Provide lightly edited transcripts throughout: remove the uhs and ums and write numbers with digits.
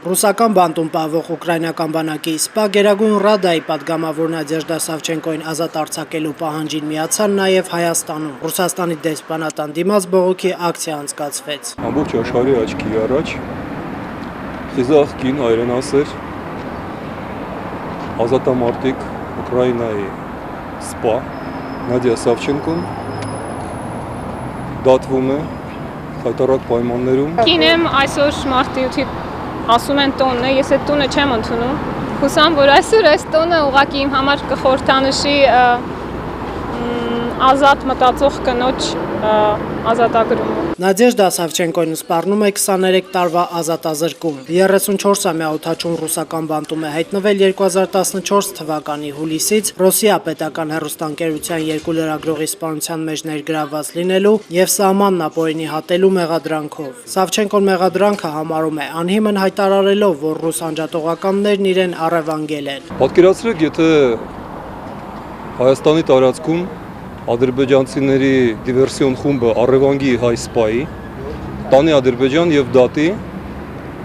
Ռուսական բանտում պահվող ուկրաինական բանակի ՍՊԱ Գերագույն ռադայի պատգամավոր Նադեժդա Սավչենկոին ազատ արձակելու պահանջին միացան նաև Հայաստանում։ Ռուսաստանի դեսպանատան դիմաց բողոքի ակցիա անցկացվեց։ Ամբողջ աշխարհի աչքի առաջ խիզախ կին հայրենասեր ազատամարտիկ Ուկրաինայի ՍՊԱ Նադիա Սավչենկոն դատվում է խայտառակ պայմաններում։ Կինեմ այսօր մարտի 8-ի ասում են տոնն է, ես այդ տունը չեմ ընդունում։ Հուսամ, որ այսօր այս տոնը ուղղակի իմ համար կխորհրդանշի ազատ մտածող կնոջ ազատագրումը։ Նադեժդա Սավչենկոն սպառնում է 23 տարվա ազատազրկում։ 34-ամյա օդաչուն ռուսական բանտում է հայտնվել 2014 թվականի հուլիսից Ռոսիա պետական հեռուստաընկերության երկու լրագրողի սպանության մեջ ներգրավված լինելու եւ սահմանն ապօրինի հատելու մեղադրանքով։ Սավչենկոն մեղադրանքը համարում է անհիմն հայտարարելով, որ ռուս անջատողականներն իրեն առևանգել են։ Պատկերացրեք, եթե Հայաստանի տարածքում ադրբեջանցիների դիվերսիոն խումբը առևանգի հայ ՍՊԱ-ի, տանի Ադրբեջան եւ դատի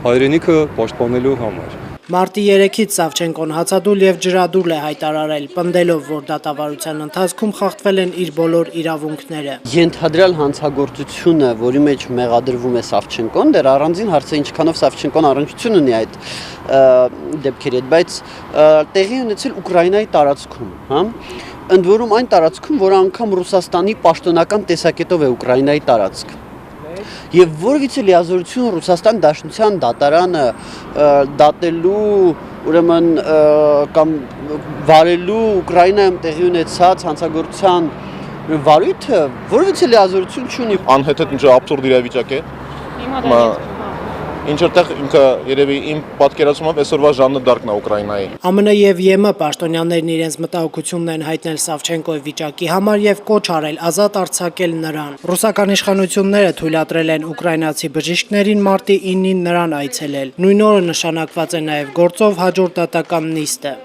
հայրենիքը պաշտպանելու համար։ Մարտի 3-ից Սավչենկոն հացադուլ եւ ջրադուլ է հայտարարել, պնդելով, որ դատավարության ընթացքում խախտվել են իր բոլոր իրավունքները։ Ենթադրյալ հանցագործությունը, որի մեջ մեղադրվում է Սավչենկոն, դեռ առանձին հարց է ինչքանով Սավչենկոն առնչություն ունի այդ դեպքերի հետ, բայց տեղի ունեցել Ուկրաինայի տարածքում, հա։ Ընդ որում այն տարածքում, որը անգամ Ռուսաստանի պաշտոնական տեսակետով է Ուկրաինայի տարածք։ Եվ որևիցե լիազորություն Ռուսաստան Դաշնության դատարանը դատելու, ուրեմն կամ վարելու Ուկրաինայում տեղի ունեցած հանցագործության վարույթը որևիցե լիազորություն չունի։ Անհետ ինչ աբսուրդ իրավիճակ է։ Ինչ որտեղ ինքը երևի իմ պատկերացումով այսօրվա ժաննը Ուկրաինայի։ ԱՄՆ եւ ԵՄ պաշտոնյաներն իրենց մտահոգությունն են հայտնել Սավչենկոյի վիճակի համար եւ կոչ արել ազատ արձակել նրան։ Ռուսական իշխանությունները թույլատրել են ուկրաինացի բժիշկներին մարտի 9-ին նրան այցելել։ Նույն օրը նշանակված է նաեւ գործով հաջորդ դատական նիստը։